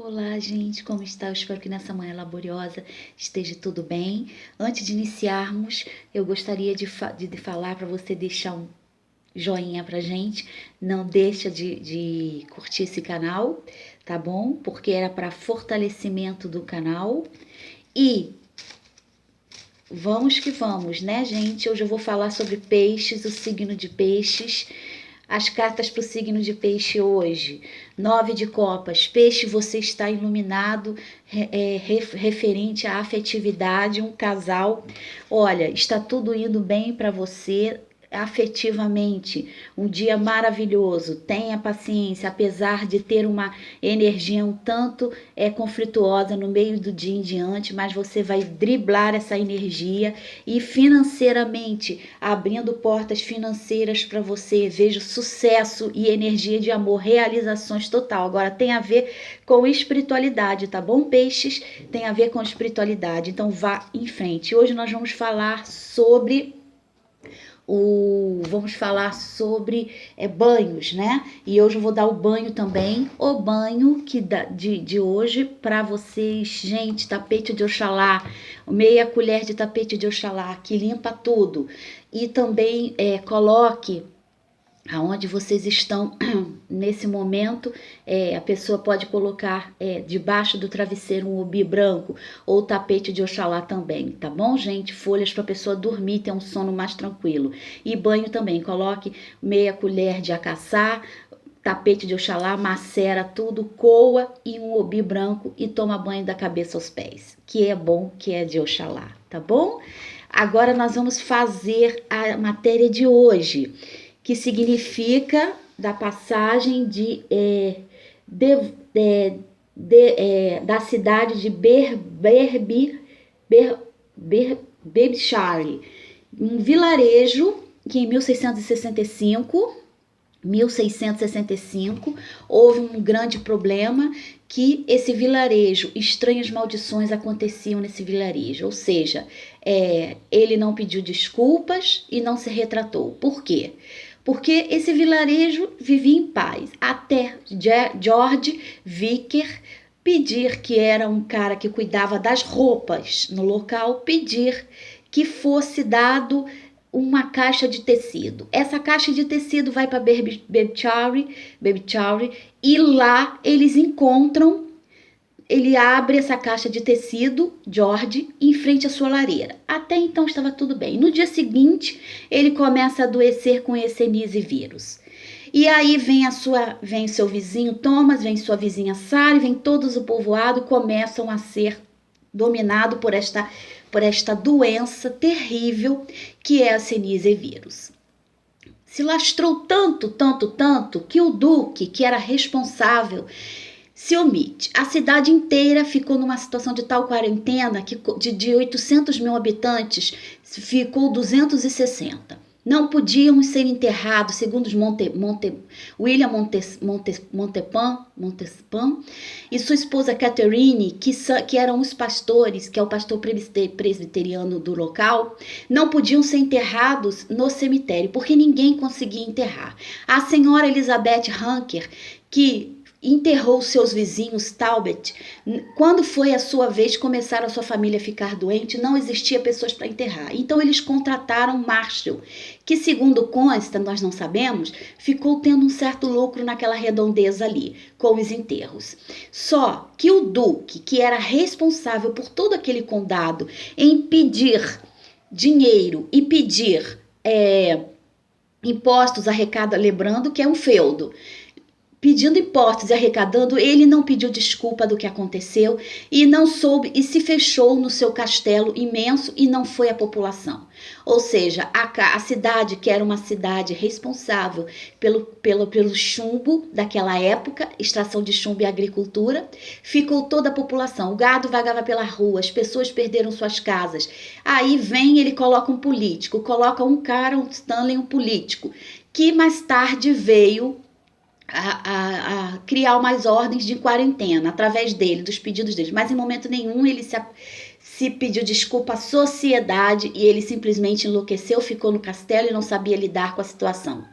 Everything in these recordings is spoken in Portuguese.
Olá, gente, como está? Eu espero que nessa manhã laboriosa esteja tudo bem. Antes de iniciarmos, eu gostaria de falar para você deixar um joinha pra gente. Não deixa de curtir esse canal, tá bom? Porque era para fortalecimento do canal. E vamos que vamos, né, gente? Hoje eu vou falar sobre peixes, o signo de peixes. As cartas para o signo de peixe hoje. 9 de copas. Peixe, você está iluminado, referente à afetividade, um casal. Olha, está tudo indo bem para você afetivamente, um dia maravilhoso. Tenha paciência, apesar de ter uma energia um tanto conflituosa no meio do dia em diante, mas você vai driblar essa energia e financeiramente, abrindo portas financeiras para você. Vejo sucesso e energia de amor, realizações total. Agora tem a ver com espiritualidade, tá bom, peixes? Tem a ver com espiritualidade, então vá em frente. Hoje nós vamos falar sobre banhos, né? E hoje eu vou dar o banho também, o banho de hoje para vocês, gente. Tapete de Oxalá, meia colher de tapete de Oxalá, que limpa tudo. E também coloque aonde vocês estão nesse momento, a pessoa pode colocar debaixo do travesseiro um obi branco ou tapete de Oxalá também, tá bom, gente? Folhas para a pessoa dormir, ter um sono mais tranquilo. E banho também, coloque meia colher de acaçá, tapete de Oxalá, macera tudo, coa e um obi branco e toma banho da cabeça aos pés, que é bom, que é de Oxalá, tá bom? Agora nós vamos fazer a matéria de hoje, que significa da passagem da cidade de Berbishari, um vilarejo que em 1665 houve um grande problema, que esse vilarejo, estranhas maldições aconteciam nesse vilarejo, ou seja, ele não pediu desculpas e não se retratou. Por quê? Porque esse vilarejo vivia em paz, até George Vicker pedir, que era um cara que cuidava das roupas no local, pedir que fosse dado uma caixa de tecido. Essa caixa de tecido vai para Baby Chowry, e lá eles encontram. Ele abre essa caixa de tecido, George, em frente à sua lareira. Até então estava tudo bem. No dia seguinte, ele começa a adoecer com esse vírus. E aí vem seu vizinho Thomas, vem sua vizinha Sally, vem todos o povoado, começam a ser dominado por esta doença terrível que é a Senise vírus. Se lastrou tanto, que o Duque, que era responsável, se omite. A cidade inteira ficou numa situação de tal quarentena que de 800 mil habitantes ficou 260. Não podiam ser enterrados, segundo William Montespan e sua esposa Catherine, que eram os pastores, que é o pastor presbiteriano do local, não podiam ser enterrados no cemitério, porque ninguém conseguia enterrar. A senhora Elizabeth Hunker, que enterrou seus vizinhos Talbot, quando foi a sua vez, começaram a sua família a ficar doente, não existia pessoas para enterrar. Então eles contrataram Marshall, que segundo consta, nós não sabemos, ficou tendo um certo lucro naquela redondeza ali, com os enterros. Só que o Duque, que era responsável por todo aquele condado, em pedir dinheiro e pedir impostos arrecadados, lembrando que é um feudo, pedindo impostos e arrecadando, ele não pediu desculpa do que aconteceu e não soube, e se fechou no seu castelo imenso e não foi a população. Ou seja, a cidade, que era uma cidade responsável pelo chumbo daquela época, extração de chumbo e agricultura, ficou toda a população. O gado vagava pela rua, as pessoas perderam suas casas. Aí vem, ele coloca um político, coloca um cara, um Stanley, um político, que mais tarde veio a criar umas ordens de quarentena através dele, dos pedidos dele, mas em momento nenhum ele se pediu desculpa à sociedade e ele simplesmente enlouqueceu, ficou no castelo e não sabia lidar com a situação.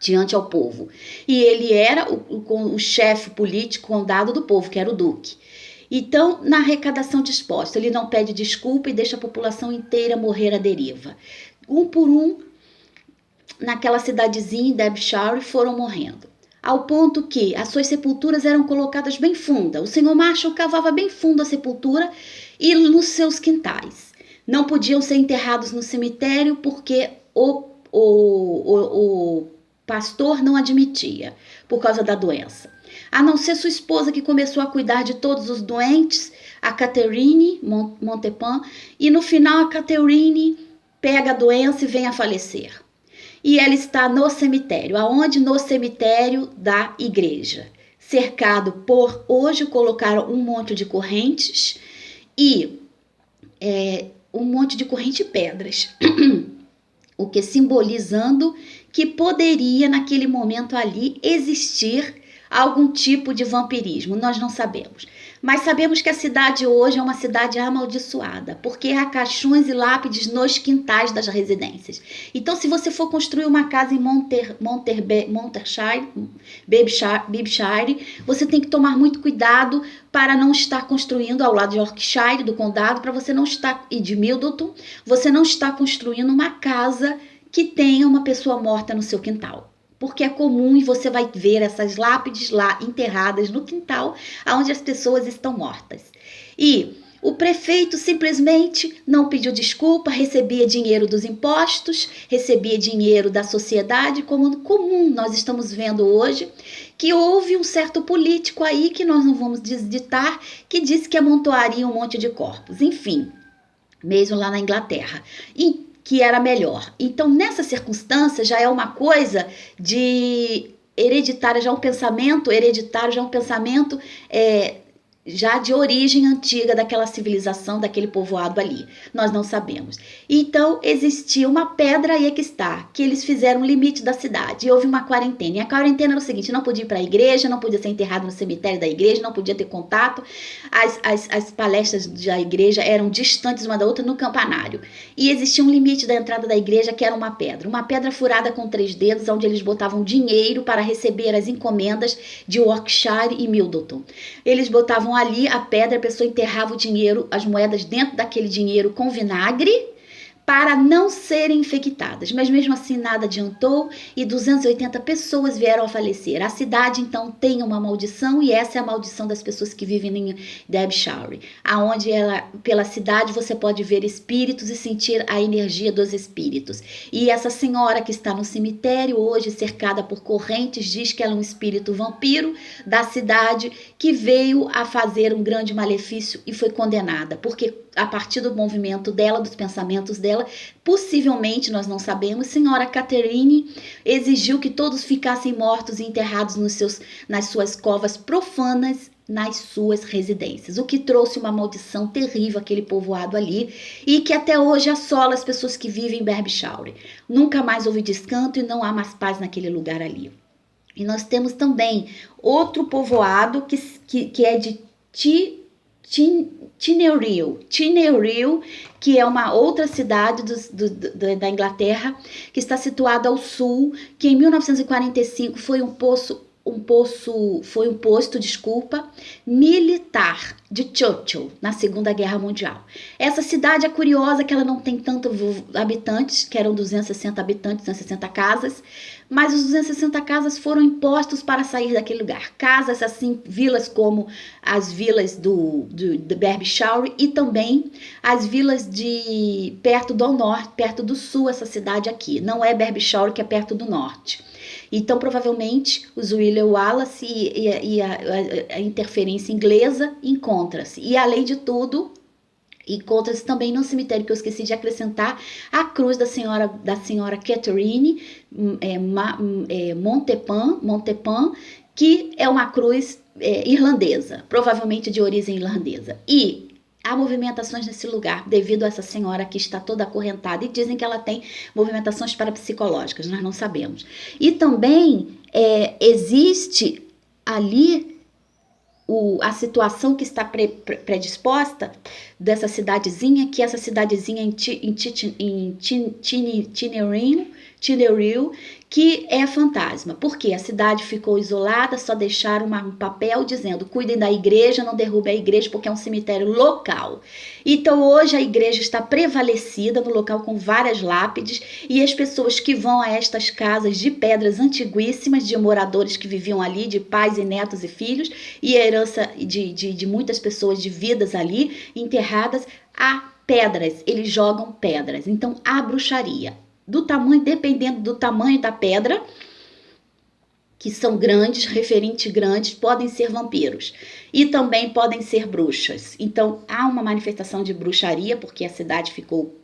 diante ao povo. E ele era o chefe político condado do povo, que era o duque. Então, na arrecadação disposta, ele não pede desculpa e deixa a população inteira morrer à deriva. Um por um, naquela cidadezinha em Derbyshire, foram morrendo. Ao ponto que as suas sepulturas eram colocadas bem funda. O senhor Marshall cavava bem fundo a sepultura e nos seus quintais. Não podiam ser enterrados no cemitério porque o pastor não admitia, por causa da doença. A não ser sua esposa, que começou a cuidar de todos os doentes, a Catherine Montepin, e no final a Catherine pega a doença e vem a falecer. E ela está no cemitério. Aonde? No cemitério da igreja. Cercado por, hoje colocaram um monte de correntes e um monte de corrente e pedras. O que simbolizando que poderia naquele momento ali existir algum tipo de vampirismo. Nós não sabemos. Mas sabemos que a cidade hoje é uma cidade amaldiçoada, porque há caixões e lápides nos quintais das residências. Então, se você for construir uma casa em Babeshire, você tem que tomar muito cuidado para não estar construindo ao lado de Yorkshire, do condado, para você não estar, e de Middleton, você não estar construindo uma casa que tenha uma pessoa morta no seu quintal. Porque é comum e você vai ver essas lápides lá enterradas no quintal, onde as pessoas estão mortas. E o prefeito simplesmente não pediu desculpa, recebia dinheiro dos impostos, recebia dinheiro da sociedade, como comum nós estamos vendo hoje, que houve um certo político aí, que nós não vamos desditar, que disse que amontoaria um monte de corpos. Enfim, mesmo lá na Inglaterra. Que era melhor. Então, nessa circunstância, já é uma coisa de hereditária, já é um pensamento hereditário, já é um pensamento já de origem antiga daquela civilização, daquele povoado ali. Nós não sabemos. Então, existia uma pedra aí que está, que eles fizeram o limite da cidade. E houve uma quarentena. E a quarentena era o seguinte, não podia ir para a igreja, não podia ser enterrado no cemitério da igreja, não podia ter contato. As palestras da igreja eram distantes uma da outra no campanário. E existia um limite da entrada da igreja, que era uma pedra furada com 3 dedos, onde eles botavam dinheiro para receber as encomendas de Yorkshire e Middleton. Eles botavam ali a pedra, a pessoa enterrava o dinheiro, as moedas dentro daquele dinheiro com vinagre, para não serem infectadas. Mas mesmo assim nada adiantou e 280 pessoas vieram a falecer. A cidade então tem uma maldição e essa é a maldição das pessoas que vivem em Derbyshire, aonde pela cidade você pode ver espíritos e sentir a energia dos espíritos. E essa senhora que está no cemitério hoje cercada por correntes diz que ela é um espírito vampiro da cidade que veio a fazer um grande malefício e foi condenada, porque a partir do movimento dela, dos pensamentos dela, possivelmente, nós não sabemos, senhora Catherine exigiu que todos ficassem mortos e enterrados nas suas covas profanas, nas suas residências, o que trouxe uma maldição terrível àquele povoado ali e que até hoje assola as pessoas que vivem em Derbyshire. Nunca mais houve descanso e não há mais paz naquele lugar ali. E nós temos também outro povoado que é de Tinneryl, que é uma outra cidade da Inglaterra, que está situada ao sul, que em 1945 foi um posto militar de Churchill na Segunda Guerra Mundial. Essa cidade é curiosa que ela não tem tantos habitantes, que eram 260 habitantes, 260 casas, mas os 260 casas foram impostos para sair daquele lugar. Casas assim, vilas como as vilas de Derbyshire e também as vilas de perto do norte, perto do sul, essa cidade aqui. Não é Derbyshire, que é perto do norte. Então, provavelmente, os William Wallace e a interferência inglesa encontra-se. E, além de tudo, encontra-se também no cemitério, que eu esqueci de acrescentar, a cruz da senhora Catherine Montepin, que é uma cruz irlandesa, provavelmente de origem irlandesa. E há movimentações nesse lugar devido a essa senhora que está toda acorrentada e dizem que ela tem movimentações parapsicológicas, nós não sabemos. E também existe ali a situação que está predisposta dessa cidadezinha, que essa cidadezinha em Tinneryl, que é fantasma, porque a cidade ficou isolada, só deixaram um papel dizendo: cuidem da igreja, não derrubem a igreja, porque é um cemitério local. Então hoje a igreja está prevalecida no local com várias lápides, e as pessoas que vão a estas casas de pedras antiguíssimas, de moradores que viviam ali, de pais e netos e filhos, e a herança de muitas pessoas de vidas ali enterradas, há pedras, eles jogam pedras. Então há bruxaria. Do tamanho, dependendo do tamanho da pedra, que são grandes, referentes grandes, podem ser vampiros e também podem ser bruxas. Então há uma manifestação de bruxaria, porque a cidade ficou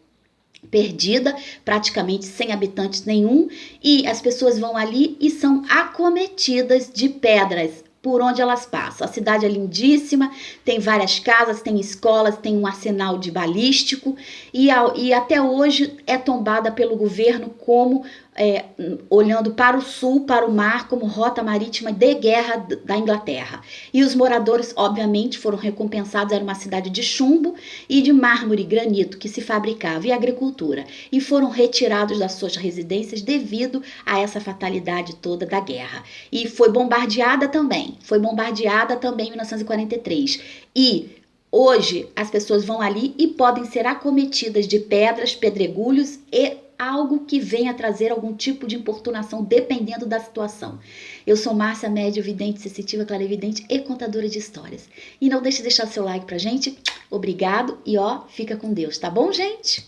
perdida, praticamente sem habitantes nenhum, e as pessoas vão ali e são acometidas de pedras por onde elas passam. A cidade é lindíssima, tem várias casas, tem escolas, tem um arsenal de balístico, e até hoje é tombada pelo governo como, olhando para o sul, para o mar, como rota marítima de guerra da Inglaterra. E os moradores, obviamente, foram recompensados. Era uma cidade de chumbo e de mármore e granito que se fabricava, e agricultura, e foram retirados das suas residências devido a essa fatalidade toda da guerra. E foi bombardeada também em 1943. E hoje as pessoas vão ali e podem ser acometidas de pedras, pedregulhos e algo que venha trazer algum tipo de importunação, dependendo da situação. Eu sou Márcia, médium, vidente, sensitiva, clarividente e contadora de histórias. E não deixe de deixar seu like pra gente. Obrigado e fica com Deus, tá bom, gente?